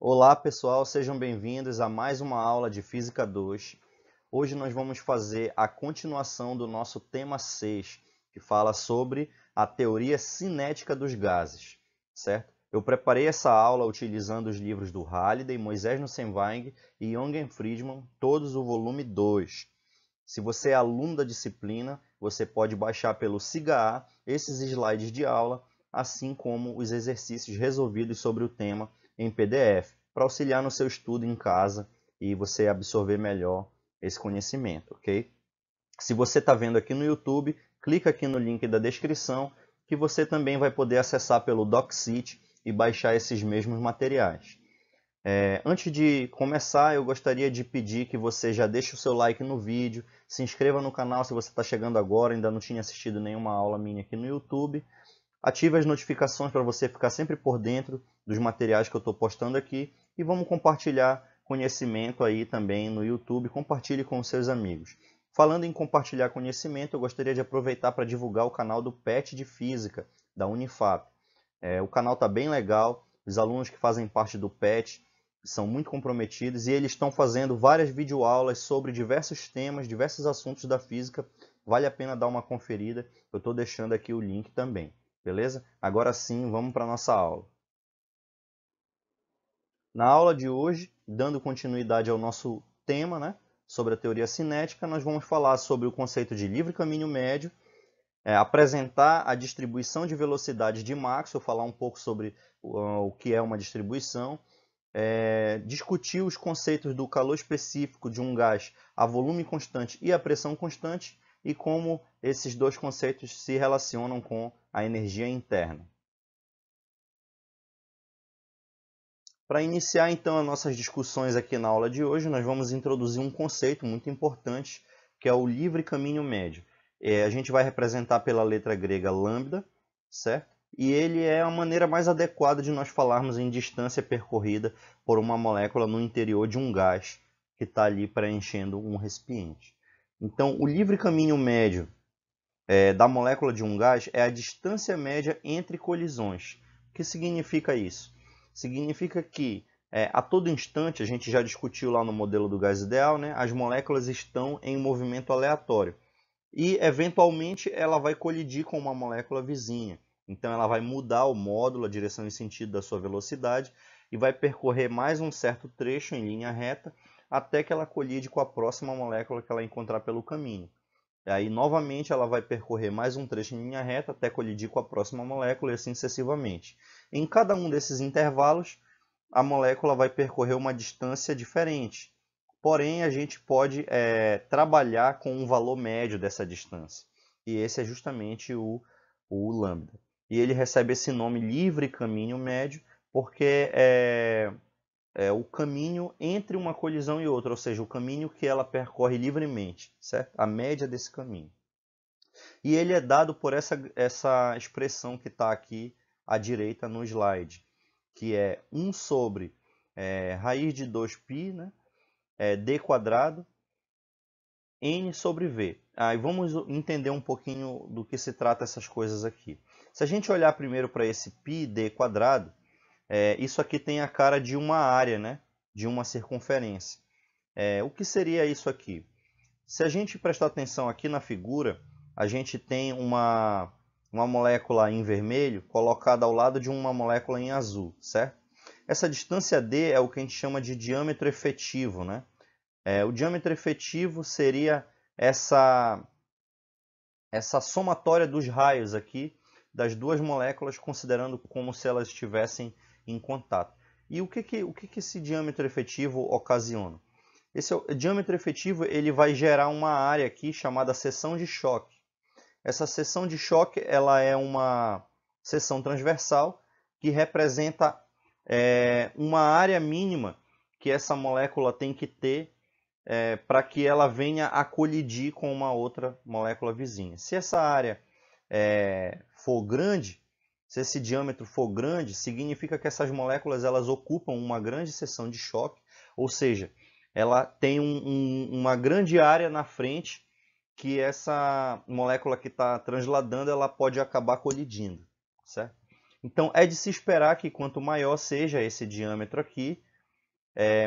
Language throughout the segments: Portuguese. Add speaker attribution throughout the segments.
Speaker 1: Olá pessoal, sejam bem-vindos a mais uma aula de Física 2. Hoje nós vamos fazer a continuação do nosso tema 6, que fala sobre a teoria cinética dos gases, certo? Eu preparei essa aula utilizando os livros do Halliday, Moisés Nussemwang e Jürgen Friedman, todos o volume 2. Se você é aluno da disciplina, você pode baixar pelo SIGA esses slides de aula, assim como os exercícios resolvidos sobre o tema em PDF, para auxiliar no seu estudo em casa e você absorver melhor esse conhecimento, ok? Se você está vendo aqui no YouTube, clica aqui no link da descrição que você também vai poder acessar pelo DocSeed e baixar esses mesmos materiais. Antes de começar, eu gostaria de pedir que você já deixe o seu like no vídeo, se inscreva no canal se você está chegando agora, ainda não tinha assistido nenhuma aula minha aqui no YouTube. Ative as notificações para você ficar sempre por dentro dos materiais que eu estou postando aqui. E vamos compartilhar conhecimento aí também no YouTube. Compartilhe com os seus amigos. Falando em compartilhar conhecimento, eu gostaria de aproveitar para divulgar o canal do PET de Física, da Unifap. O canal está bem legal, os alunos que fazem parte do PET são muito comprometidos e eles estão fazendo várias videoaulas sobre diversos temas, diversos assuntos da física. Vale a pena dar uma conferida, eu estou deixando aqui o link também. Beleza? Agora sim, vamos para a nossa aula. Na aula de hoje, dando continuidade ao nosso tema, né, sobre a teoria cinética, nós vamos falar sobre o conceito de livre caminho médio, apresentar a distribuição de velocidade de Maxwell, falar um pouco sobre o que é uma distribuição, discutir os conceitos do calor específico de um gás a volume constante e a pressão constante e como esses dois conceitos se relacionam com a energia interna. Para iniciar então as nossas discussões aqui na aula de hoje, nós vamos introduzir um conceito muito importante, que é o livre caminho médio. A gente vai representar pela letra grega lambda, certo? E ele é a maneira mais adequada de nós falarmos em distância percorrida por uma molécula no interior de um gás que está ali preenchendo um recipiente. Então, o livre caminho médio da molécula de um gás é a distância média entre colisões. O que significa isso? Significa que a todo instante, a gente já discutiu lá no modelo do gás ideal, né, as moléculas estão em movimento aleatório. E, eventualmente, ela vai colidir com uma molécula vizinha. Então, ela vai mudar o módulo, a direção e sentido da sua velocidade, e vai percorrer mais um certo trecho em linha reta, até que ela colide com a próxima molécula que ela encontrar pelo caminho. Aí, novamente, ela vai percorrer mais um trecho em linha reta até colidir com a próxima molécula e assim sucessivamente. Em cada um desses intervalos, a molécula vai percorrer uma distância diferente. Porém, a gente pode trabalhar com um valor médio dessa distância. E esse é justamente o lambda. E ele recebe esse nome livre caminho médio porque é o caminho entre uma colisão e outra, ou seja, o caminho que ela percorre livremente, certo? A média desse caminho. E ele é dado por essa expressão que está aqui à direita no slide, que é 1 sobre raiz de 2π, né? D quadrado, N sobre V. Aí vamos entender um pouquinho do que se trata essas coisas aqui. Se a gente olhar primeiro para esse π, D quadrado, isso aqui tem a cara de uma área, né? De uma circunferência. O que seria isso aqui? Se a gente prestar atenção aqui na figura, a gente tem uma molécula em vermelho colocada ao lado de uma molécula em azul, certo? Essa distância D é o que a gente chama de diâmetro efetivo, né? O diâmetro efetivo seria essa somatória dos raios aqui das duas moléculas, considerando como se elas estivessem em contato. E o que esse diâmetro efetivo ocasiona? Esse diâmetro efetivo ele vai gerar uma área aqui chamada seção de choque. Essa seção de choque ela é uma seção transversal que representa uma área mínima que essa molécula tem que ter para que ela venha a colidir com uma outra molécula vizinha. Se essa área for grande, se esse diâmetro for grande, significa que essas moléculas elas ocupam uma grande seção de choque, ou seja, ela tem uma grande área na frente que essa molécula que está transladando ela pode acabar colidindo, certo? Então é de se esperar que quanto maior seja esse diâmetro aqui,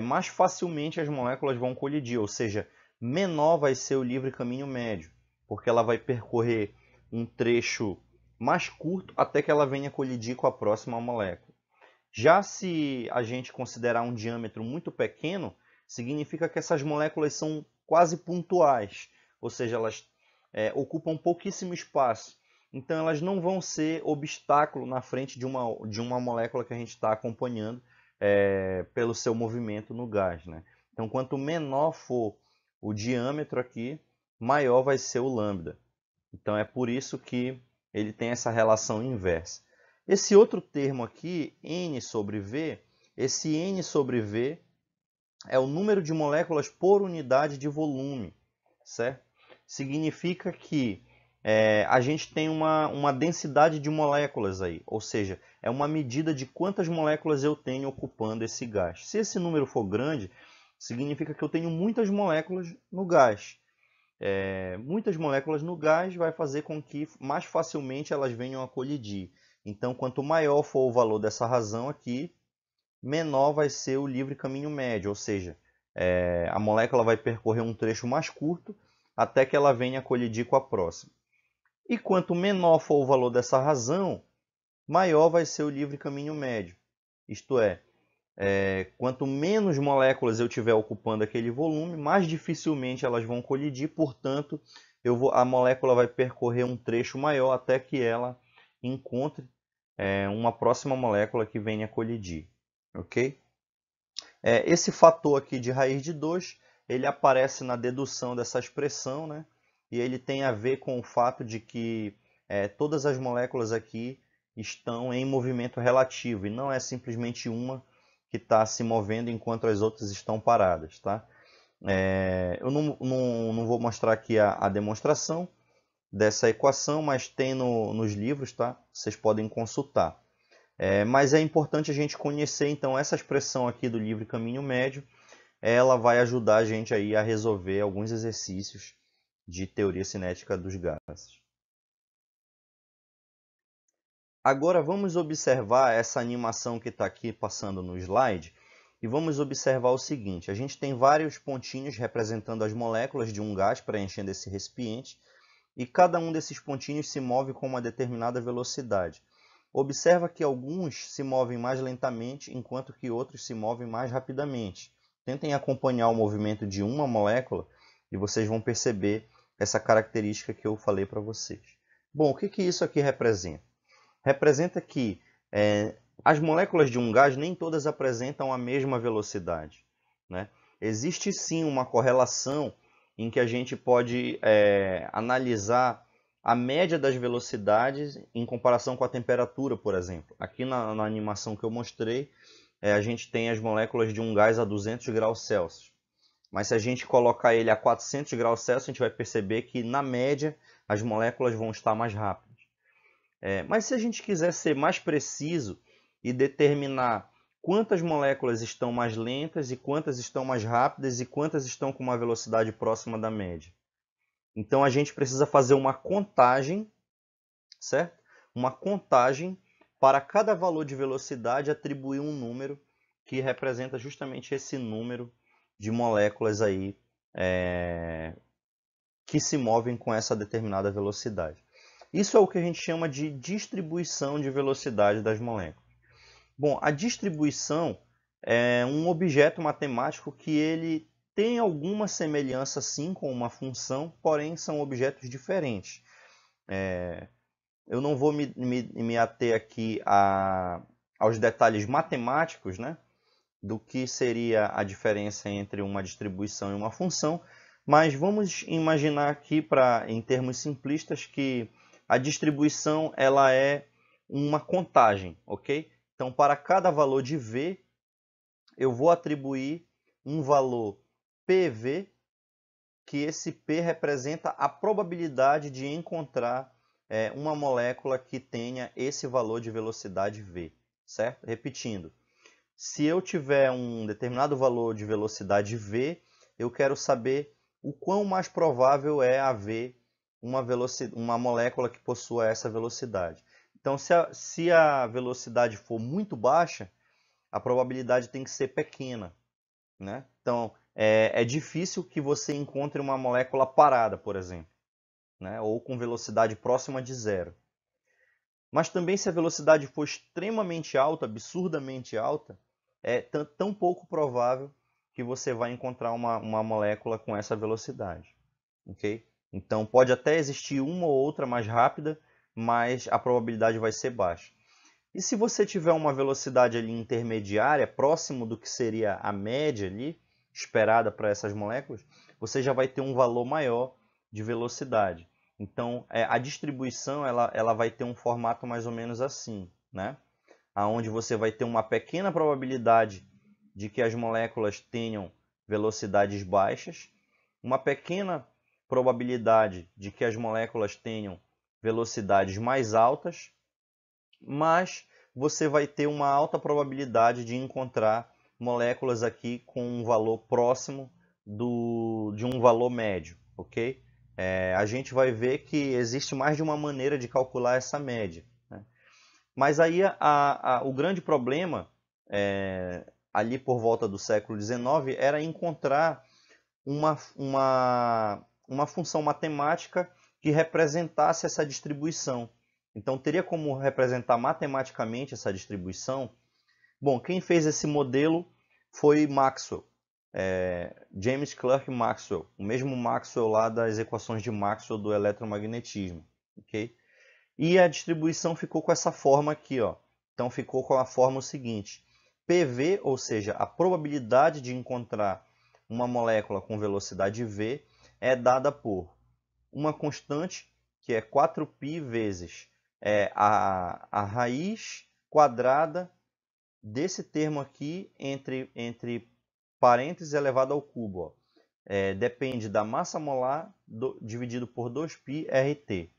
Speaker 1: mais facilmente as moléculas vão colidir, ou seja, menor vai ser o livre caminho médio, porque ela vai percorrer um trecho mais curto até que ela venha colidir com a próxima molécula. Já se a gente considerar um diâmetro muito pequeno, significa que essas moléculas são quase pontuais, ou seja, elas ocupam pouquíssimo espaço. Então elas não vão ser obstáculo na frente de uma molécula que a gente está acompanhando pelo seu movimento no gás, né? Então quanto menor for o diâmetro aqui, maior vai ser o lambda. Então é por isso que ele tem essa relação inversa. Esse outro termo aqui, N sobre V, esse N sobre V é o número de moléculas por unidade de volume, certo? Significa que a gente tem uma densidade de moléculas aí, ou seja, é uma medida de quantas moléculas eu tenho ocupando esse gás. Se esse número for grande, significa que eu tenho muitas moléculas no gás. Muitas moléculas no gás vai fazer com que mais facilmente elas venham a colidir. Então, quanto maior for o valor dessa razão aqui, menor vai ser o livre caminho médio, ou seja, a molécula vai percorrer um trecho mais curto até que ela venha a colidir com a próxima. E quanto menor for o valor dessa razão, maior vai ser o livre caminho médio. Isto é, quanto menos moléculas eu tiver ocupando aquele volume, mais dificilmente elas vão colidir, portanto, a molécula vai percorrer um trecho maior até que ela encontre uma próxima molécula que venha a colidir. Ok? Esse fator aqui de raiz de 2, ele aparece na dedução dessa expressão, né? E ele tem a ver com o fato de que todas as moléculas aqui estão em movimento relativo, e não é simplesmente uma que está se movendo enquanto as outras estão paradas. Tá? Eu não vou mostrar aqui a demonstração dessa equação, mas tem nos livros, tá? Vocês podem consultar. Mas é importante a gente conhecer, então, essa expressão aqui do livre caminho médio, ela vai ajudar a gente aí a resolver alguns exercícios de teoria cinética dos gases. Agora vamos observar essa animação que está aqui passando no slide e vamos observar o seguinte: a gente tem vários pontinhos representando as moléculas de um gás preenchendo esse recipiente e cada um desses pontinhos se move com uma determinada velocidade. Observa que alguns se movem mais lentamente, enquanto que outros se movem mais rapidamente. Tentem acompanhar o movimento de uma molécula e vocês vão perceber essa característica que eu falei para vocês. Bom, o que isso aqui representa? Representa que as moléculas de um gás nem todas apresentam a mesma velocidade, né? Existe sim uma correlação em que a gente pode analisar a média das velocidades em comparação com a temperatura, por exemplo. Aqui na animação que eu mostrei, a gente tem as moléculas de um gás a 200 graus Celsius. Mas se a gente colocar ele a 400 graus Celsius, a gente vai perceber que, na média, as moléculas vão estar mais rápidas. Mas se a gente quiser ser mais preciso e determinar quantas moléculas estão mais lentas e quantas estão mais rápidas e quantas estão com uma velocidade próxima da média, então a gente precisa fazer uma contagem, certo? Uma contagem para cada valor de velocidade atribuir um número que representa justamente esse número de moléculas aí que se movem com essa determinada velocidade. Isso é o que a gente chama de distribuição de velocidade das moléculas. Bom, a distribuição é um objeto matemático que ele tem alguma semelhança sim com uma função, porém são objetos diferentes. Eu não vou me ater aqui aos detalhes matemáticos, né, do que seria a diferença entre uma distribuição e uma função, mas vamos imaginar aqui, em termos simplistas, que a distribuição ela é uma contagem, ok? Então, para cada valor de V, eu vou atribuir um valor PV, que esse P representa a probabilidade de encontrar uma molécula que tenha esse valor de velocidade V, certo? Repetindo, se eu tiver um determinado valor de velocidade V, eu quero saber o quão mais provável é haver uma molécula que possua essa velocidade. Então, se a velocidade for muito baixa, a probabilidade tem que ser pequena, né? Então, é difícil que você encontre uma molécula parada, por exemplo, né? Ou com velocidade próxima de zero. Mas também se a velocidade for extremamente alta, absurdamente alta, é tão pouco provável que você vai encontrar uma molécula com essa velocidade. Okay? Então pode até existir uma ou outra mais rápida, mas a probabilidade vai ser baixa. E se você tiver uma velocidade ali intermediária, próximo do que seria a média ali, esperada para essas moléculas, você já vai ter um valor maior de velocidade. Então, a distribuição ela vai ter um formato mais ou menos assim, né? Onde você vai ter uma pequena probabilidade de que as moléculas tenham velocidades baixas, uma pequena probabilidade de que as moléculas tenham velocidades mais altas, mas você vai ter uma alta probabilidade de encontrar moléculas aqui com um valor próximo de um valor médio, ok? A gente vai ver que existe mais de uma maneira de calcular essa média, né? Mas aí o grande problema, ali por volta do século XIX, era encontrar uma função matemática que representasse essa distribuição. Então, teria como representar matematicamente essa distribuição? Bom, quem fez esse modelo foi Maxwell, James Clerk Maxwell, o mesmo Maxwell lá das equações de Maxwell do eletromagnetismo. Okay? E a distribuição ficou com essa forma aqui, ó. Então ficou com a forma seguinte: PV, ou seja, a probabilidade de encontrar uma molécula com velocidade v, é dada por uma constante, que é 4π vezes a raiz quadrada desse termo aqui entre parênteses elevado ao cubo. Ó. Depende da massa molar dividido por 2π RT,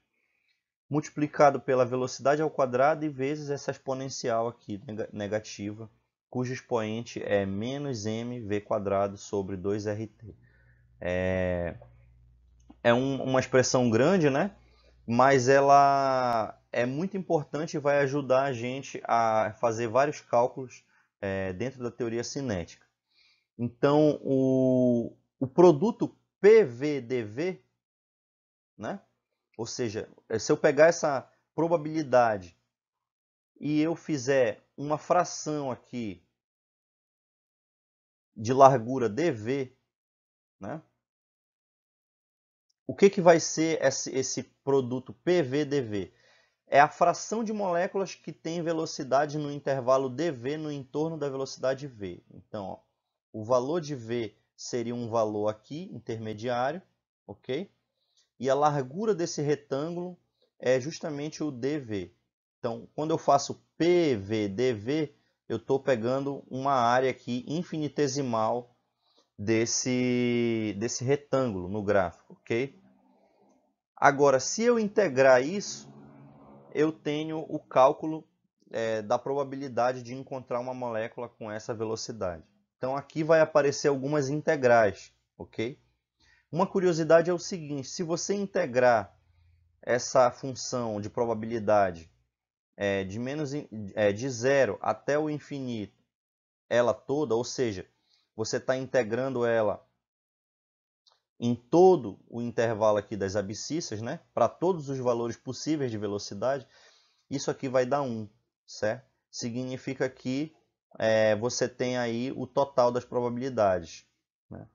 Speaker 1: multiplicado pela velocidade ao quadrado e vezes essa exponencial aqui negativa, cujo expoente é menos mv² sobre 2RT. Uma expressão grande, né? Mas ela é muito importante e vai ajudar a gente a fazer vários cálculos dentro da teoria cinética. Então, o produto PVDV, né? Ou seja, se eu pegar essa probabilidade e eu fizer uma fração aqui de largura dV, né? O que vai ser esse produto PVDV? É a fração de moléculas que tem velocidade no intervalo dV no entorno da velocidade v. Então, ó, o valor de v seria um valor aqui, intermediário, ok? E a largura desse retângulo é justamente o dV. Então, quando eu faço PVDV, eu estou pegando uma área aqui infinitesimal desse retângulo no gráfico, ok? Agora, se eu integrar isso, eu tenho o cálculo da probabilidade de encontrar uma molécula com essa velocidade. Então, aqui vai aparecer algumas integrais, ok? Uma curiosidade é o seguinte: se você integrar essa função de probabilidade de zero até o infinito, ela toda, ou seja, você está integrando ela em todo o intervalo aqui das abscissas, né, para todos os valores possíveis de velocidade, isso aqui vai dar 1, certo? Significa que você tem aí o total das probabilidades, né?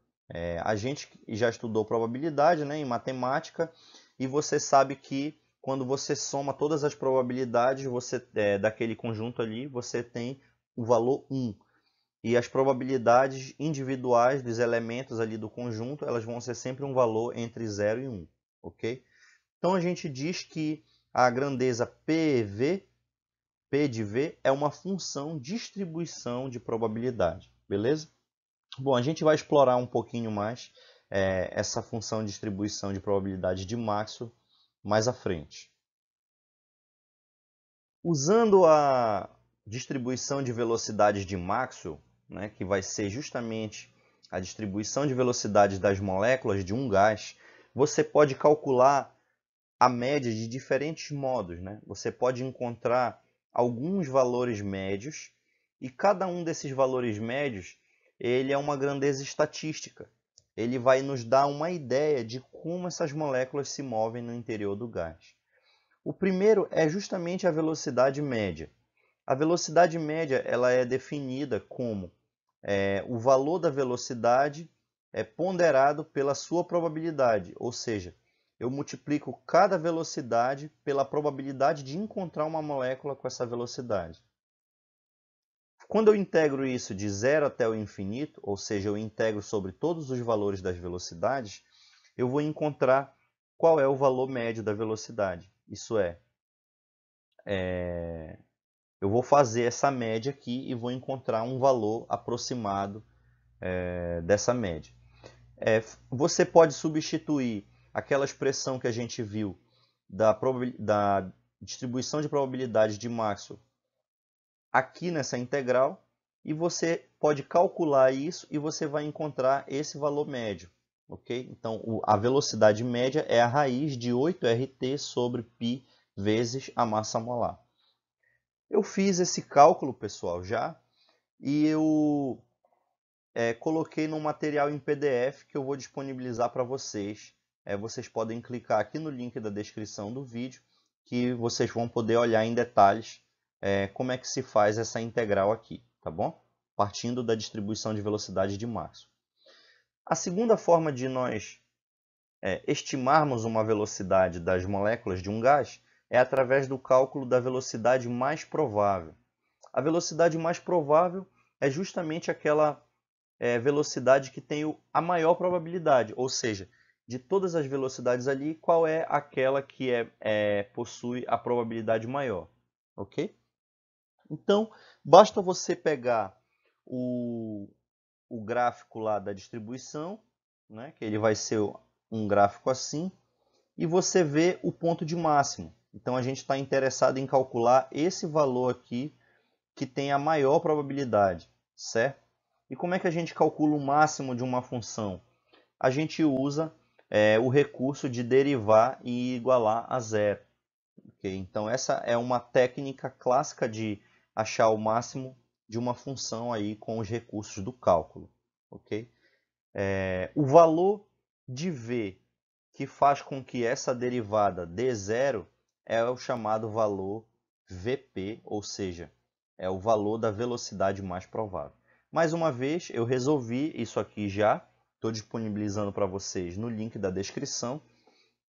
Speaker 1: A gente já estudou probabilidade, né, em matemática, e você sabe que quando você soma todas as probabilidades daquele conjunto ali, você tem o valor 1. E as probabilidades individuais dos elementos ali do conjunto, elas vão ser sempre um valor entre 0 e 1, ok? Então a gente diz que a grandeza PV, P de V, é uma função distribuição de probabilidade, beleza? Bom, a gente vai explorar um pouquinho mais essa função de distribuição de probabilidade de Maxwell mais à frente. Usando a distribuição de velocidades de Maxwell, né, que vai ser justamente a distribuição de velocidades das moléculas de um gás, você pode calcular a média de diferentes modos, né? Você pode encontrar alguns valores médios e cada um desses valores médios ele é uma grandeza estatística. Ele vai nos dar uma ideia de como essas moléculas se movem no interior do gás. O primeiro é justamente a velocidade média. A velocidade média ela é definida como o valor da velocidade ponderado pela sua probabilidade, ou seja, eu multiplico cada velocidade pela probabilidade de encontrar uma molécula com essa velocidade. Quando eu integro isso de 0 até o infinito, ou seja, eu integro sobre todos os valores das velocidades, eu vou encontrar qual é o valor médio da velocidade. Isso eu vou fazer essa média aqui e vou encontrar um valor aproximado dessa média. Você pode substituir aquela expressão que a gente viu da distribuição de probabilidade de Maxwell aqui nessa integral e você pode calcular isso e você vai encontrar esse valor médio. Okay? Então, a velocidade média é a raiz de 8RT sobre π vezes a massa molar. Eu fiz esse cálculo, pessoal, já, e eu coloquei no material em PDF que eu vou disponibilizar para vocês. Vocês podem clicar aqui no link da descrição do vídeo, que vocês vão poder olhar em detalhes como é que se faz essa integral aqui, tá bom? Partindo da distribuição de velocidade de Maxwell. A segunda forma de nós estimarmos uma velocidade das moléculas de um gás é através do cálculo da velocidade mais provável. A velocidade mais provável é justamente aquela velocidade que tem a maior probabilidade, ou seja, de todas as velocidades ali, qual é aquela que possui a probabilidade maior, ok? Então, basta você pegar o gráfico lá da distribuição, né, que ele vai ser um gráfico assim, e você vê o ponto de máximo. Então, a gente está interessado em calcular esse valor aqui, que tem a maior probabilidade, certo? E como é que a gente calcula o máximo de uma função? A gente usa o recurso de derivar e igualar a zero. Okay? Então, essa é uma técnica clássica de achar o máximo de uma função aí com os recursos do cálculo. Okay? O valor de v que faz com que essa derivada dê zero é o chamado valor Vp, ou seja, é o valor da velocidade mais provável. Mais uma vez, eu resolvi isso aqui já, estou disponibilizando para vocês no link da descrição,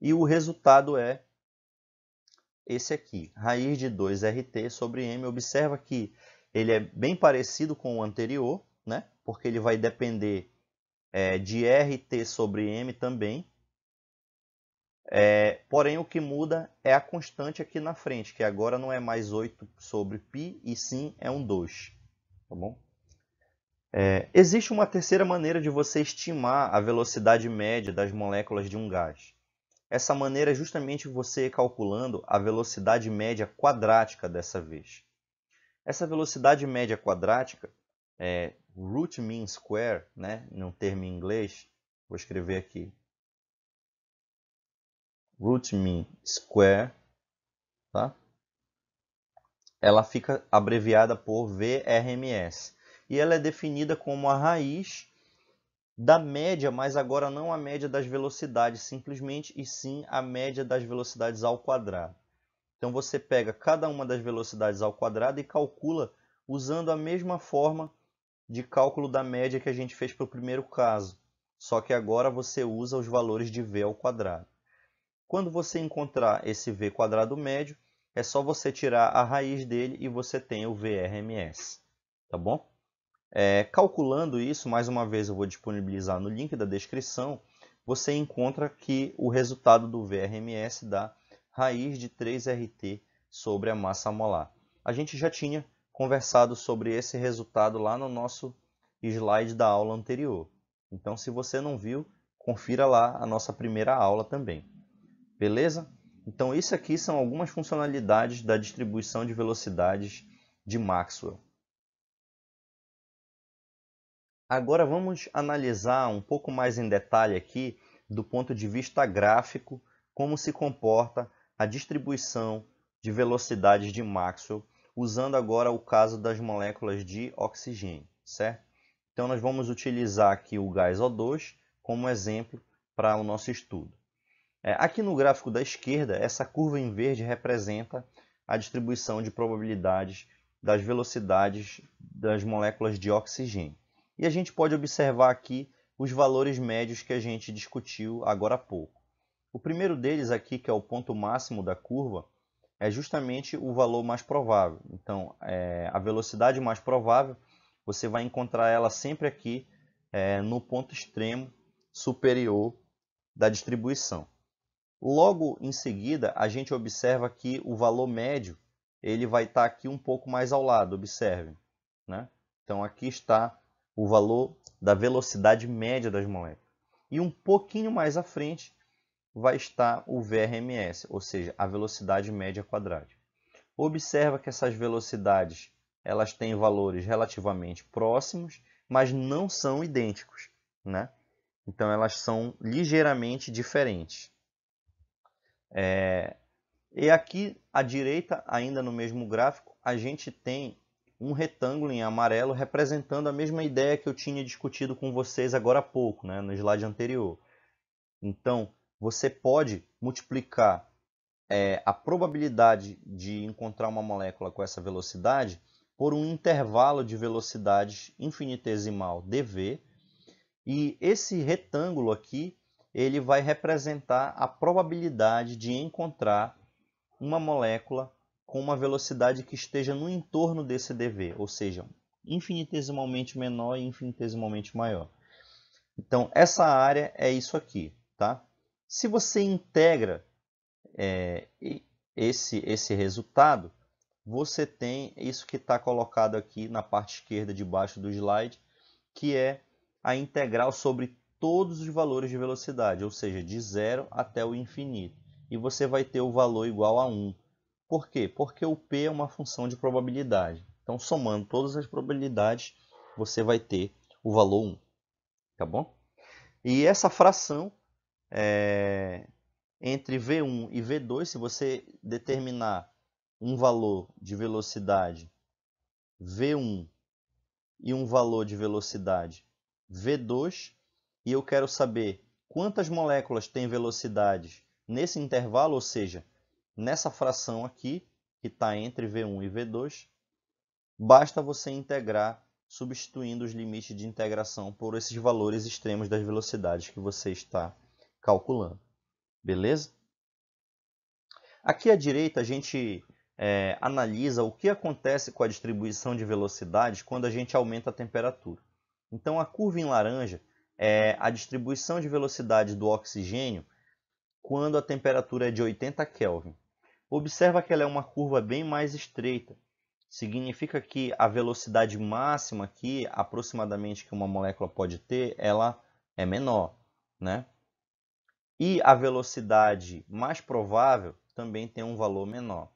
Speaker 1: e o resultado é esse aqui, raiz de 2RT sobre m. Observa que ele é bem parecido com o anterior, né? Porque ele vai depender de RT sobre m também. Porém, o que muda é a constante aqui na frente, que agora não é mais 8 sobre π, e sim é um 2. Tá bom? Existe uma terceira maneira de você estimar a velocidade média das moléculas de um gás. Essa maneira é justamente você calculando a velocidade média quadrática dessa vez. Essa velocidade média quadrática, root mean square, né, num termo em inglês, vou escrever aqui, root mean square, tá? Ela fica abreviada por VRMS. E ela é definida como a raiz da média, mas agora não a média das velocidades simplesmente, e sim a média das velocidades ao quadrado. Então você pega cada uma das velocidades ao quadrado e calcula usando a mesma forma de cálculo da média que a gente fez para o primeiro caso. Só que agora você usa os valores de v ao quadrado. Quando você encontrar esse v quadrado médio, é só você tirar a raiz dele e você tem o VRMS. Tá bom? Calculando isso, mais uma vez eu vou disponibilizar no link da descrição, você encontra que o resultado do VRMS dá raiz de 3RT sobre a massa molar. A gente já tinha conversado sobre esse resultado lá no nosso slide da aula anterior. Então, se você não viu, confira lá a nossa primeira aula também. Beleza? Então, isso aqui são algumas funcionalidades da distribuição de velocidades de Maxwell. Agora vamos analisar um pouco mais em detalhe aqui, do ponto de vista gráfico, como se comporta a distribuição de velocidades de Maxwell, usando agora o caso das moléculas de oxigênio, certo? Então nós vamos utilizar aqui o gás O2 como exemplo para o nosso estudo. Aqui no gráfico da esquerda, essa curva em verde representa a distribuição de probabilidades das velocidades das moléculas de oxigênio. E a gente pode observar aqui os valores médios que a gente discutiu agora há pouco. O primeiro deles aqui, que é o ponto máximo da curva, é justamente o valor mais provável. Então, a velocidade mais provável, você vai encontrar ela sempre aqui no ponto extremo superior da distribuição. Logo em seguida, a gente observa que o valor médio ele vai estar aqui um pouco mais ao lado, observem, né? Então, aqui está o valor da velocidade média das moléculas. E um pouquinho mais à frente vai estar o VRMS, ou seja, a velocidade média quadrática. Observa que essas velocidades elas têm valores relativamente próximos, mas não são idênticos, né? Então, elas são ligeiramente diferentes. E aqui à direita, ainda no mesmo gráfico, a gente tem um retângulo em amarelo representando a mesma ideia que eu tinha discutido com vocês agora há pouco, né, no slide anterior. Então, você pode multiplicar a probabilidade de encontrar uma molécula com essa velocidade por um intervalo de velocidades infinitesimal dv, e esse retângulo aqui ele vai representar a probabilidade de encontrar uma molécula com uma velocidade que esteja no entorno desse dv, ou seja, infinitesimalmente menor e infinitesimalmente maior. Então, essa área é isso aqui, tá? Se você integra esse resultado, você tem isso que está colocado aqui na parte esquerda de baixo do slide, que é a integral sobre todos os valores de velocidade, ou seja, de 0 até o infinito. E você vai ter o valor igual a 1. Por quê? Porque o P é uma função de probabilidade. Então, somando todas as probabilidades, você vai ter o valor 1. Tá bom? E essa fração entre V1 e V2, se você determinar um valor de velocidade V1 e um valor de velocidade V2, e eu quero saber quantas moléculas têm velocidades nesse intervalo, ou seja, nessa fração aqui, que está entre V1 e V2, basta você integrar substituindo os limites de integração por esses valores extremos das velocidades que você está calculando. Beleza? Aqui à direita a gente analisa o que acontece com a distribuição de velocidades quando a gente aumenta a temperatura. Então a curva em laranja é a distribuição de velocidade do oxigênio quando a temperatura é de 80 Kelvin. Observa que ela é uma curva bem mais estreita. Significa que a velocidade máxima aqui, aproximadamente, que uma molécula pode ter, ela é menor, né? E a velocidade mais provável também tem um valor menor.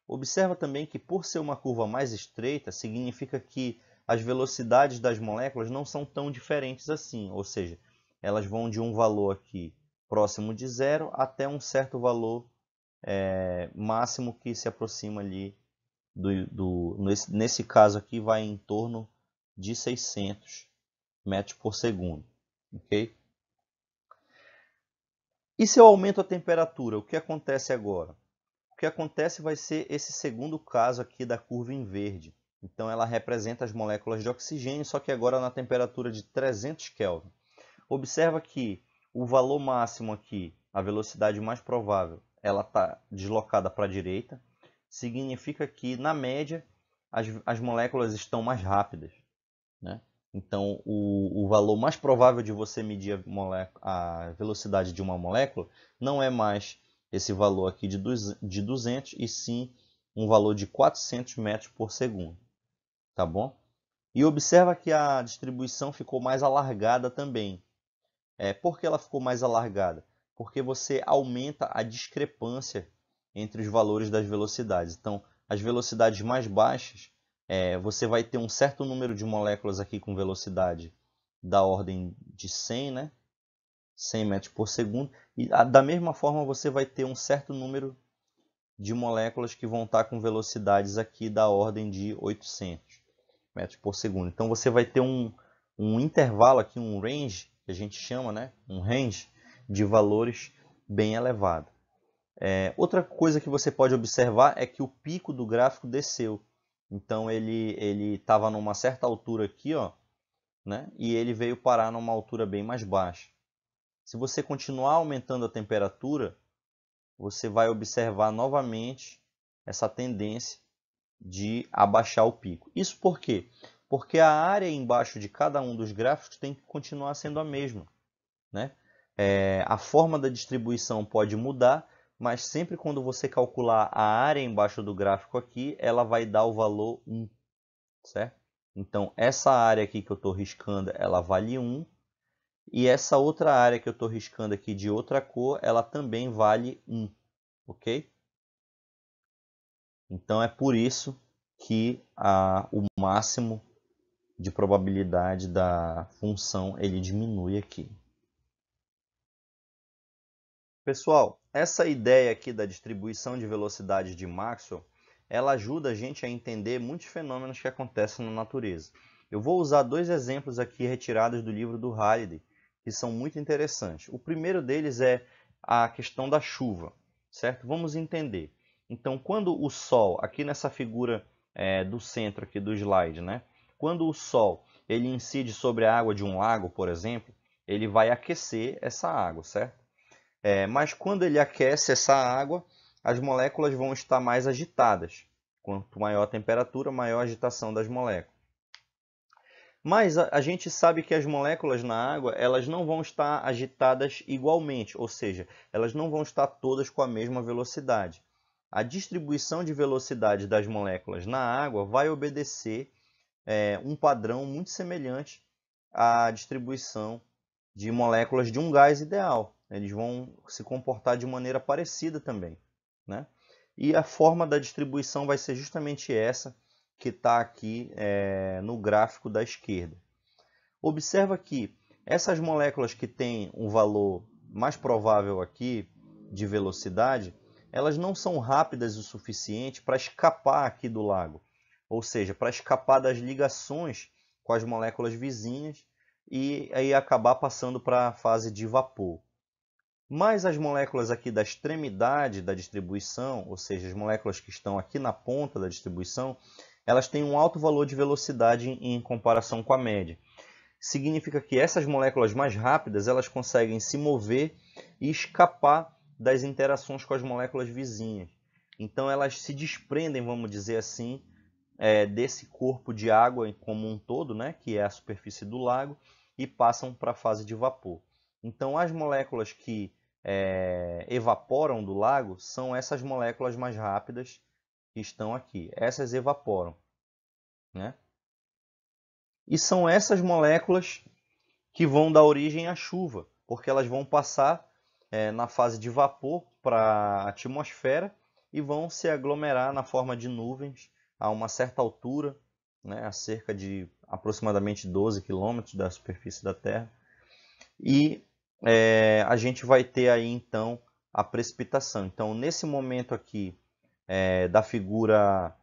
Speaker 1: Observa também que, por ser uma curva mais estreita, significa que as velocidades das moléculas não são tão diferentes assim, ou seja, elas vão de um valor aqui próximo de 0 até um certo valor máximo que se aproxima ali, nesse caso aqui vai em torno de 600 metros por segundo. Okay? E se eu aumento a temperatura, o que acontece agora? O que acontece vai ser esse segundo caso aqui da curva em verde. Então ela representa as moléculas de oxigênio, só que agora na temperatura de 300 Kelvin. Observa que o valor máximo aqui, a velocidade mais provável, ela está deslocada para a direita. Significa que, na média, as moléculas estão mais rápidas, né? Então, o valor mais provável de você medir a velocidade de uma molécula não é mais esse valor aqui de 200, e sim um valor de 400 metros por segundo. Tá bom? E observa que a distribuição ficou mais alargada também. Por que ela ficou mais alargada? Porque você aumenta a discrepância entre os valores das velocidades. Então, as velocidades mais baixas, você vai ter um certo número de moléculas aqui com velocidade da ordem de 100, né? 100 metros por segundo. E da mesma forma, você vai ter um certo número de moléculas que vão estar com velocidades aqui da ordem de 800 metros por segundo. Então, você vai ter um intervalo aqui, um range, que a gente chama, né? Um range de valores bem elevado. Outra coisa que você pode observar é que o pico do gráfico desceu. Então ele estava numa certa altura aqui, ó, né? E ele veio parar numa altura bem mais baixa. Se você continuar aumentando a temperatura, você vai observar novamente essa tendência de abaixar o pico. Isso por quê? Porque a área embaixo de cada um dos gráficos tem que continuar sendo a mesma, né? A forma da distribuição pode mudar, mas sempre quando você calcular a área embaixo do gráfico aqui, ela vai dar o valor 1, certo? Então, essa área aqui que eu estou riscando, ela vale 1, e essa outra área que eu estou riscando aqui de outra cor, ela também vale 1, ok? Então, é por isso que o máximo de probabilidade da função ele diminui aqui. Pessoal, essa ideia aqui da distribuição de velocidade de Maxwell, ela ajuda a gente a entender muitos fenômenos que acontecem na natureza. Eu vou usar dois exemplos aqui retirados do livro do Halliday, que são muito interessantes. O primeiro deles é a questão da chuva, certo? Vamos entender. Então, quando o Sol, aqui nessa figura do centro aqui do slide, né? Quando o Sol ele incide sobre a água de um lago, por exemplo, ele vai aquecer essa água, certo? Mas quando ele aquece essa água, as moléculas vão estar mais agitadas. Quanto maior a temperatura, maior a agitação das moléculas. Mas a gente sabe que as moléculas na água elas não vão estar agitadas igualmente, ou seja, elas não vão estar todas com a mesma velocidade. A distribuição de velocidade das moléculas na água vai obedecer um padrão muito semelhante à distribuição de moléculas de um gás ideal. Eles vão se comportar de maneira parecida também, né? E a forma da distribuição vai ser justamente essa que está aqui no gráfico da esquerda. Observa que essas moléculas que têm um valor mais provável aqui de velocidade, elas não são rápidas o suficiente para escapar aqui do lago, ou seja, para escapar das ligações com as moléculas vizinhas e aí acabar passando para a fase de vapor. Mas as moléculas aqui da extremidade da distribuição, ou seja, as moléculas que estão aqui na ponta da distribuição, elas têm um alto valor de velocidade em comparação com a média. Significa que essas moléculas mais rápidas elas conseguem se mover e escapar das interações com as moléculas vizinhas. Então elas se desprendem, vamos dizer assim, desse corpo de água como um todo, né, que é a superfície do lago, e passam para a fase de vapor. Então as moléculas que evaporam do lago são essas moléculas mais rápidas que estão aqui. Essas evaporam, né? E são essas moléculas que vão dar origem à chuva, porque elas vão passar na fase de vapor para a atmosfera e vão se aglomerar na forma de nuvens a uma certa altura, né, a cerca de aproximadamente 12 quilômetros da superfície da Terra. E a gente vai ter aí então a precipitação. Então, nesse momento aqui da figura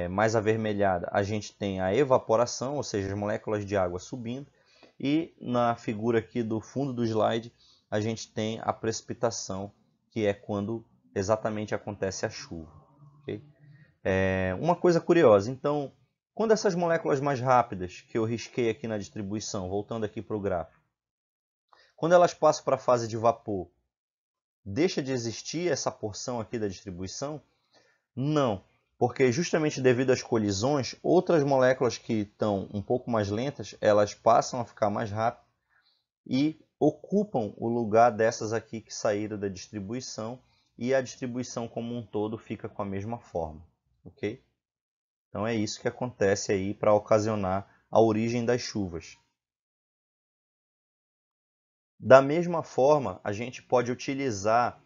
Speaker 1: mais avermelhada, a gente tem a evaporação, ou seja, as moléculas de água subindo, e na figura aqui do fundo do slide, a gente tem a precipitação, que é quando exatamente acontece a chuva. Okay? Uma coisa curiosa, então, quando essas moléculas mais rápidas, que eu risquei aqui na distribuição, voltando aqui para o gráfico, quando elas passam para a fase de vapor, deixa de existir essa porção aqui da distribuição? Não, porque justamente devido às colisões, outras moléculas que estão um pouco mais lentas, elas passam a ficar mais rápidas e ocupam o lugar dessas aqui que saíram da distribuição e a distribuição como um todo fica com a mesma forma, ok? Então é isso que acontece aí para ocasionar a origem das chuvas. Da mesma forma, a gente pode utilizar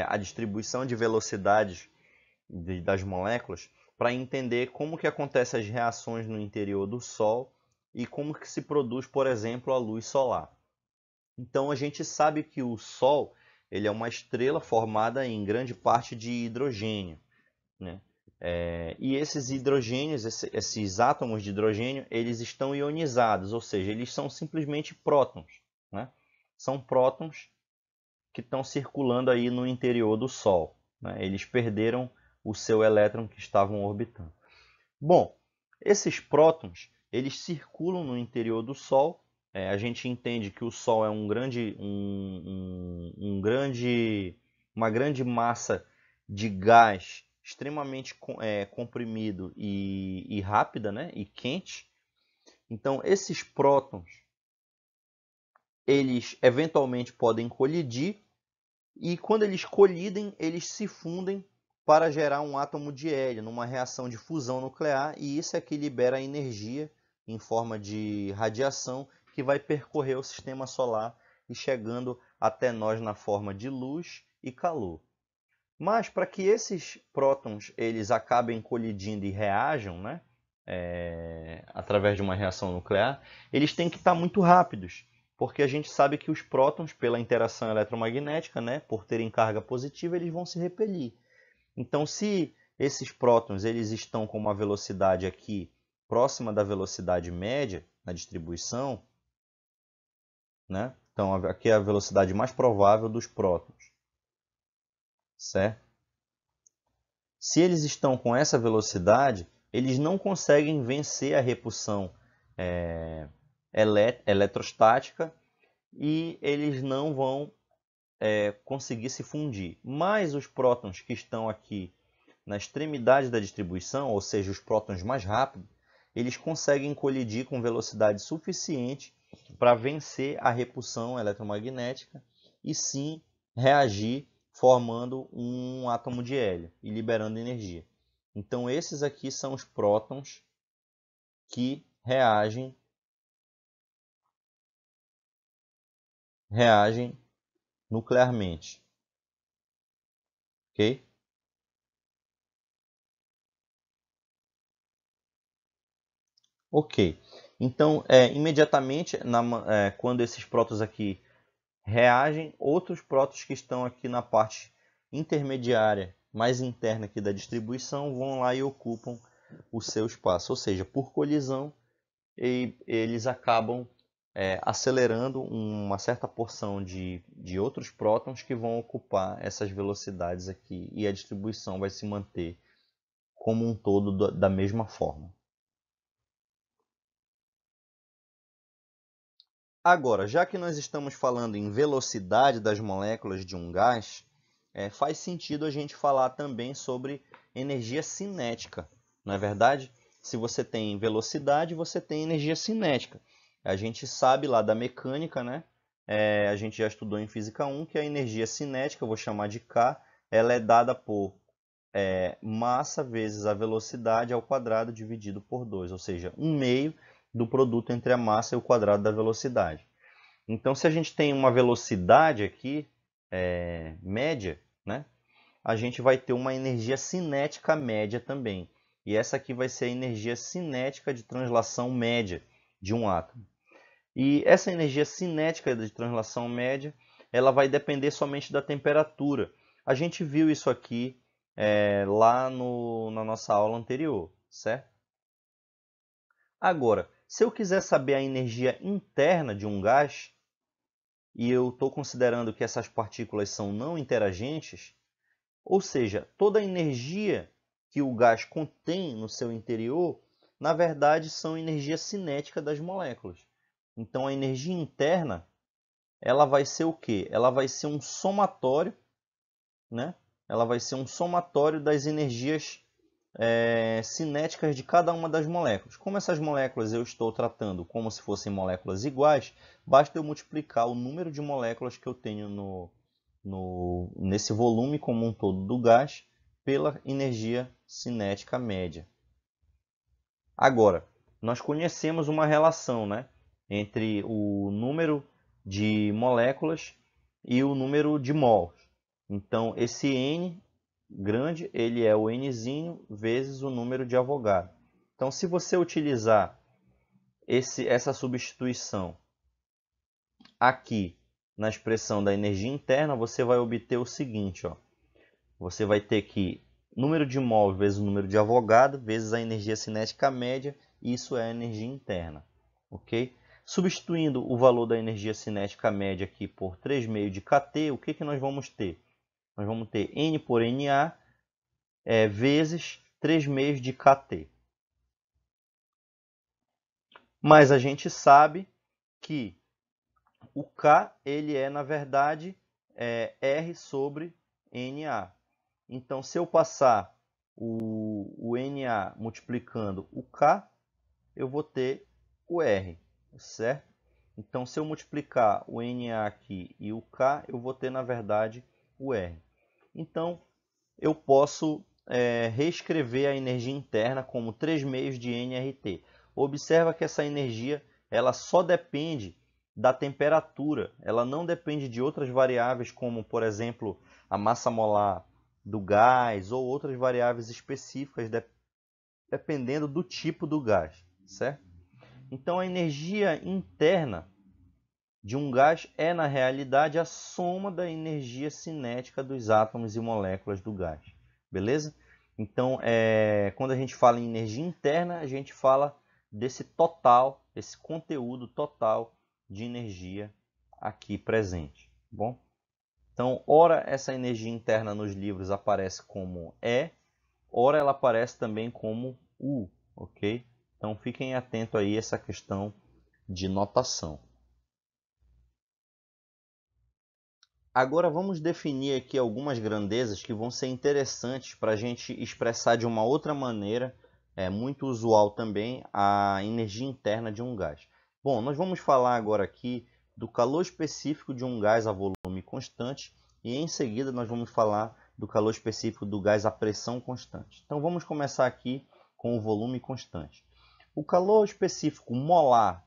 Speaker 1: a distribuição de velocidades das moléculas para entender como que acontecem as reações no interior do Sol e como que se produz, por exemplo, a luz solar. Então a gente sabe que o Sol ele é uma estrela formada em grande parte de hidrogênio, né? E esses hidrogênios, esses átomos de hidrogênio, eles estão ionizados, ou seja, eles são simplesmente prótons, né? São prótons que estão circulando aí no interior do Sol, né? Eles perderam o seu elétron que estavam orbitando. Bom, esses prótons, eles circulam no interior do Sol. A gente entende que o Sol é uma grande massa de gás extremamente comprimido e rápida, né? E quente. Então, esses prótons, eles eventualmente podem colidir e quando eles colidem, eles se fundem para gerar um átomo de hélio numa reação de fusão nuclear, e isso é que libera a energia em forma de radiação que vai percorrer o sistema solar e chegando até nós na forma de luz e calor. Mas para que esses prótons eles acabem colidindo e reajam, né, através de uma reação nuclear, eles têm que estar muito rápidos, porque a gente sabe que os prótons, pela interação eletromagnética, né, por terem carga positiva, eles vão se repelir. Então, se esses prótons eles estão com uma velocidade aqui próxima da velocidade média na distribuição, né? Então, aqui é a velocidade mais provável dos prótons, certo? Se eles estão com essa velocidade, eles não conseguem vencer a repulsão eletrostática e eles não vão conseguir se fundir. Mas os prótons que estão aqui na extremidade da distribuição, ou seja, os prótons mais rápidos, eles conseguem colidir com velocidade suficiente para vencer a repulsão eletromagnética e sim reagir formando um átomo de hélio e liberando energia. Então esses aqui são os prótons que reagem nuclearmente. Ok? Ok. Então, imediatamente, quando esses prótons aqui reagem, outros prótons que estão aqui na parte intermediária, mais interna aqui da distribuição, vão lá e ocupam o seu espaço. Ou seja, por colisão, eles acabam acelerando uma certa porção de outros prótons que vão ocupar essas velocidades aqui e a distribuição vai se manter como um todo da mesma forma. Agora, já que nós estamos falando em velocidade das moléculas de um gás, faz sentido a gente falar também sobre energia cinética, não é verdade? Se você tem velocidade, você tem energia cinética. A gente sabe lá da mecânica, né? A gente já estudou em Física 1 que a energia cinética, eu vou chamar de K, ela é dada por massa vezes a velocidade ao quadrado dividido por 2, ou seja, 1/2 do produto entre a massa e o quadrado da velocidade. Então, se a gente tem uma velocidade aqui média, né, a gente vai ter uma energia cinética média também. E essa aqui vai ser a energia cinética de translação média de um átomo. E essa energia cinética de translação média, ela vai depender somente da temperatura. A gente viu isso aqui lá na nossa aula anterior, certo? Agora, se eu quiser saber a energia interna de um gás, e eu estou considerando que essas partículas são não interagentes, ou seja, toda a energia que o gás contém no seu interior, na verdade, são energia cinética das moléculas. Então, a energia interna, ela vai ser o quê? Ela vai ser um somatório, né? Ela vai ser um somatório das energias cinéticas de cada uma das moléculas. Como essas moléculas eu estou tratando como se fossem moléculas iguais, basta eu multiplicar o número de moléculas que eu tenho nesse volume como um todo do gás pela energia cinética média. Agora, nós conhecemos uma relação, né, entre o número de moléculas e o número de mols. Então, esse N grande, ele é o Nzinho vezes o número de Avogadro. Então, se você utilizar essa substituição aqui na expressão da energia interna, você vai obter o seguinte, ó. Você vai ter que número de mol vezes o número de Avogadro vezes a energia cinética média, isso é a energia interna, ok? Substituindo o valor da energia cinética média aqui por 3/2 de kT, o que nós vamos ter? Nós vamos ter N por NA vezes 3/2 de kT. Mas a gente sabe que o K ele é, na verdade, R sobre NA. Então, se eu passar o NA multiplicando o K, eu vou ter o R, certo? Então, se eu multiplicar o NA aqui e o K, eu vou ter, na verdade, o R. Então, eu posso reescrever a energia interna como 3/2 de nRT. Observa que essa energia ela só depende da temperatura, ela não depende de outras variáveis como, por exemplo, a massa molar do gás ou outras variáveis específicas dependendo do tipo do gás, certo? Então a energia interna de um gás é, na realidade, a soma da energia cinética dos átomos e moléculas do gás. Beleza? Então, quando a gente fala em energia interna, a gente fala desse total, esse conteúdo total de energia aqui presente. Bom? Então, ora essa energia interna nos livros aparece como E, ora ela aparece também como U, ok? Então, fiquem atentos aí a essa questão de notação. Agora vamos definir aqui algumas grandezas que vão ser interessantes para a gente expressar de uma outra maneira, muito usual também, a energia interna de um gás. Bom, nós vamos falar agora aqui do calor específico de um gás a volume constante e em seguida nós vamos falar do calor específico do gás a pressão constante. Então vamos começar aqui com o volume constante. O calor específico molar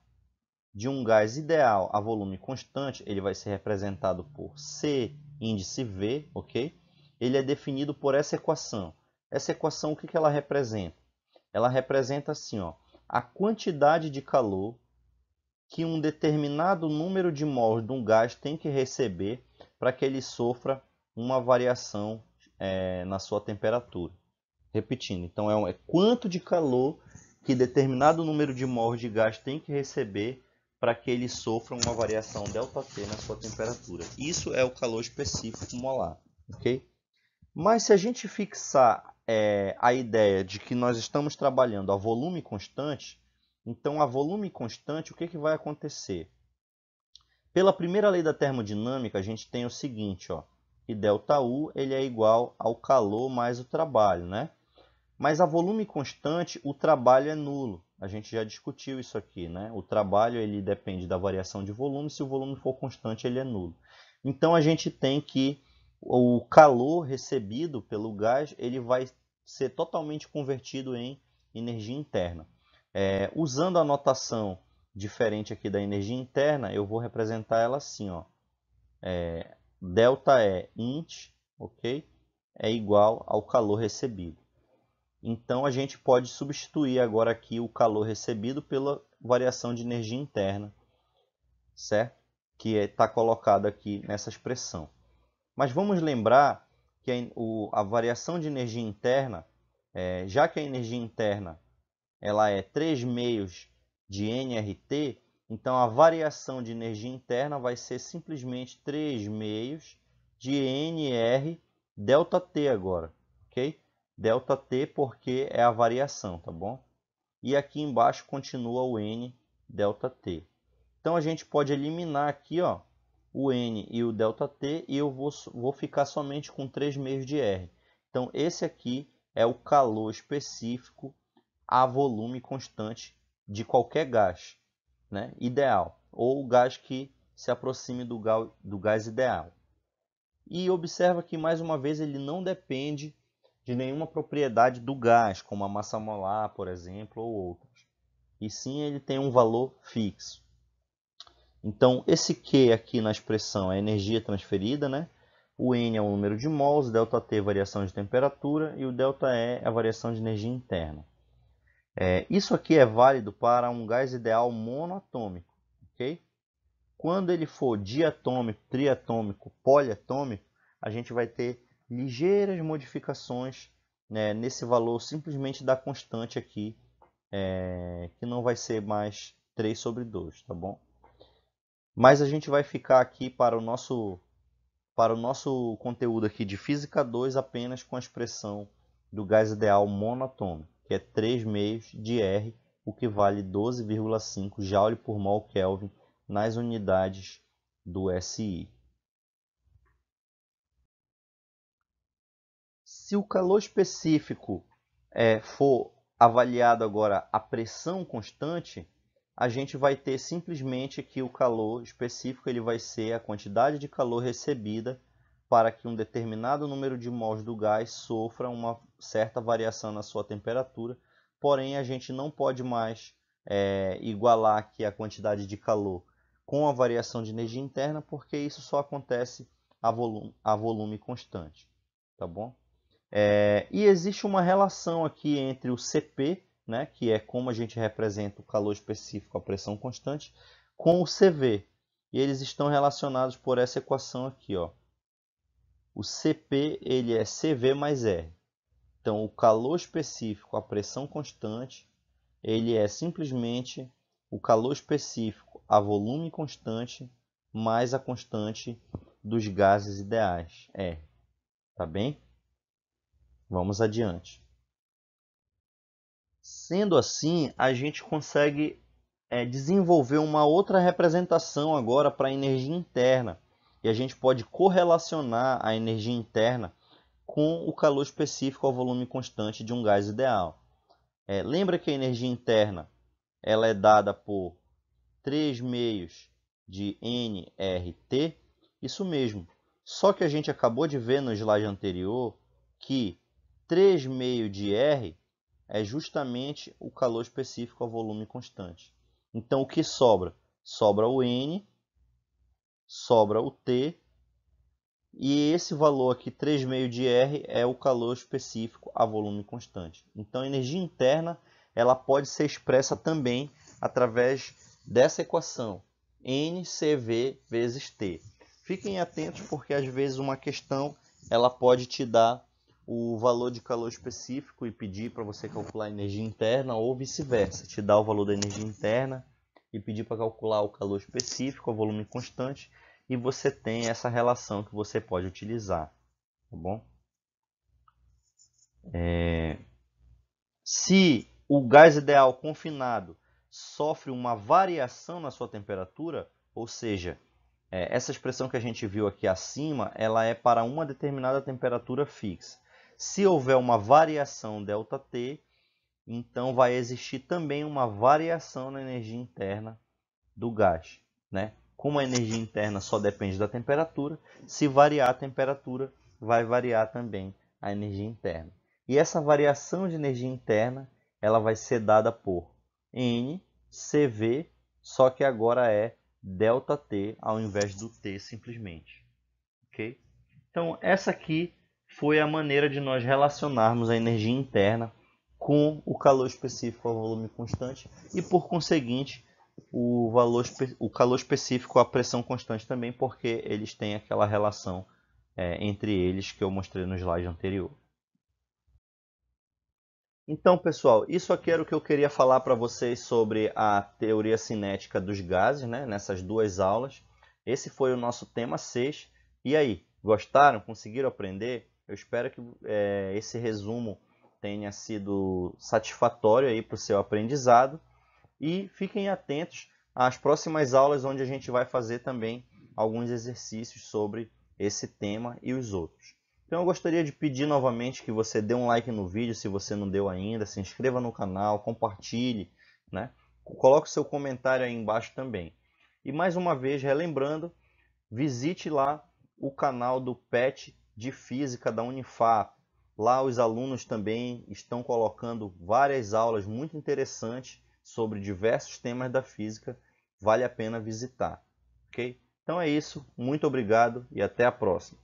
Speaker 1: de um gás ideal a volume constante, ele vai ser representado por C índice V, ok? Ele é definido por essa equação. Essa equação, o que ela representa? Ela representa assim, ó, a quantidade de calor que um determinado número de mols de um gás tem que receber para que ele sofra uma variação na sua temperatura. Repetindo, então é quanto de calor que determinado número de mols de gás tem que receber para que ele sofra uma variação ΔT na sua temperatura. Isso é o calor específico molar, ok? Mas se a gente fixar a ideia de que nós estamos trabalhando a volume constante, então a volume constante, o que vai acontecer? Pela primeira lei da termodinâmica, a gente tem o seguinte, ó, que ΔU ele é igual ao calor mais o trabalho, né? Mas a volume constante, o trabalho é nulo. A gente já discutiu isso aqui, né? O trabalho ele depende da variação de volume. Se o volume for constante, ele é nulo. Então a gente tem que o calor recebido pelo gás ele vai ser totalmente convertido em energia interna. Usando a notação diferente aqui da energia interna, eu vou representar ela assim, ó. Delta E int, ok? É igual ao calor recebido. Então a gente pode substituir agora aqui o calor recebido pela variação de energia interna, certo? Que está colocado aqui nessa expressão. Mas vamos lembrar que a variação de energia interna, já que a energia interna ela é 3/2 de nRT, então a variação de energia interna vai ser simplesmente 3/2 de nR ΔT agora, ok? ΔT porque é a variação, tá bom? E aqui embaixo continua o N ΔT. Então a gente pode eliminar aqui, ó, o N e o ΔT e eu vou ficar somente com 3/2 de R. Então esse aqui é o calor específico a volume constante de qualquer gás, né? Ideal, ou o gás que se aproxime do gás ideal. E observa que, mais uma vez, ele não depende de nenhuma propriedade do gás, como a massa molar, por exemplo, ou outras. E sim, ele tem um valor fixo. Então, esse Q aqui na expressão é a energia transferida, né? O N é o número de mols, ΔT é a variação de temperatura e o ΔE é a variação de energia interna. Isso aqui é válido para um gás ideal monoatômico, ok? Quando ele for diatômico, triatômico, poliatômico, a gente vai ter ligeiras modificações né, nesse valor simplesmente da constante aqui, que não vai ser mais 3 sobre 2, tá bom? Mas a gente vai ficar aqui para o nosso conteúdo aqui de Física 2 apenas com a expressão do gás ideal monatômico, que é 3 meios de R, o que vale 12,5 Joule por mol Kelvin nas unidades do SI. Se o calor específico for avaliado agora a pressão constante, a gente vai ter simplesmente que o calor específico ele vai ser a quantidade de calor recebida para que um determinado número de mols do gás sofra uma certa variação na sua temperatura. Porém, a gente não pode mais igualar aqui a quantidade de calor com a variação de energia interna, porque isso só acontece a volume constante. Tá bom? E existe uma relação aqui entre o Cp, né, que é como a gente representa o calor específico à pressão constante, com o Cv. E eles estão relacionados por essa equação aqui, ó. O Cp ele é Cv mais R. Então, o calor específico à pressão constante ele é simplesmente o calor específico a volume constante mais a constante dos gases ideais, R. Tá bem? Vamos adiante. Sendo assim, a gente consegue desenvolver uma outra representação agora para a energia interna. E a gente pode correlacionar a energia interna com o calor específico ao volume constante de um gás ideal. Lembra que a energia interna ela é dada por 3 meios de nRT? Isso mesmo. Só que a gente acabou de ver no slide anterior que 3 meios de R é justamente o calor específico ao volume constante. Então, o que sobra? Sobra o N, sobra o T, e esse valor aqui, 3 meios de R, é o calor específico a volume constante. Então, a energia interna ela pode ser expressa também através dessa equação, NCV vezes T. Fiquem atentos porque, às vezes, uma questão ela pode te dar o valor de calor específico e pedir para você calcular a energia interna, ou vice-versa, te dar o valor da energia interna e pedir para calcular o calor específico, o volume constante, e você tem essa relação que você pode utilizar, tá bom? Se o gás ideal confinado sofre uma variação na sua temperatura, ou seja, essa expressão que a gente viu aqui acima, ela é para uma determinada temperatura fixa. Se houver uma variação ΔT, então vai existir também uma variação na energia interna do gás, né? Como a energia interna só depende da temperatura, se variar a temperatura, vai variar também a energia interna. E essa variação de energia interna, ela vai ser dada por NCV, só que agora é ΔT ao invés do T simplesmente. Ok? Então, essa aqui foi a maneira de nós relacionarmos a energia interna com o calor específico ao volume constante e, por conseguinte, o calor específico à pressão constante também, porque eles têm aquela relação entre eles que eu mostrei no slide anterior. Então, pessoal, isso aqui era o que eu queria falar para vocês sobre a teoria cinética dos gases, né, nessas duas aulas. Esse foi o nosso tema 6. E aí, gostaram? Conseguiram aprender? Eu espero que esse resumo tenha sido satisfatório para o seu aprendizado. E fiquem atentos às próximas aulas, onde a gente vai fazer também alguns exercícios sobre esse tema e os outros. Então eu gostaria de pedir novamente que você dê um like no vídeo, se você não deu ainda, se inscreva no canal, compartilhe, né? Coloque o seu comentário aí embaixo também. E mais uma vez, relembrando, visite lá o canal do PET de Física da Unifap. Lá os alunos também estão colocando várias aulas muito interessantes sobre diversos temas da física. Vale a pena visitar, ok? Então é isso, muito obrigado e até a próxima.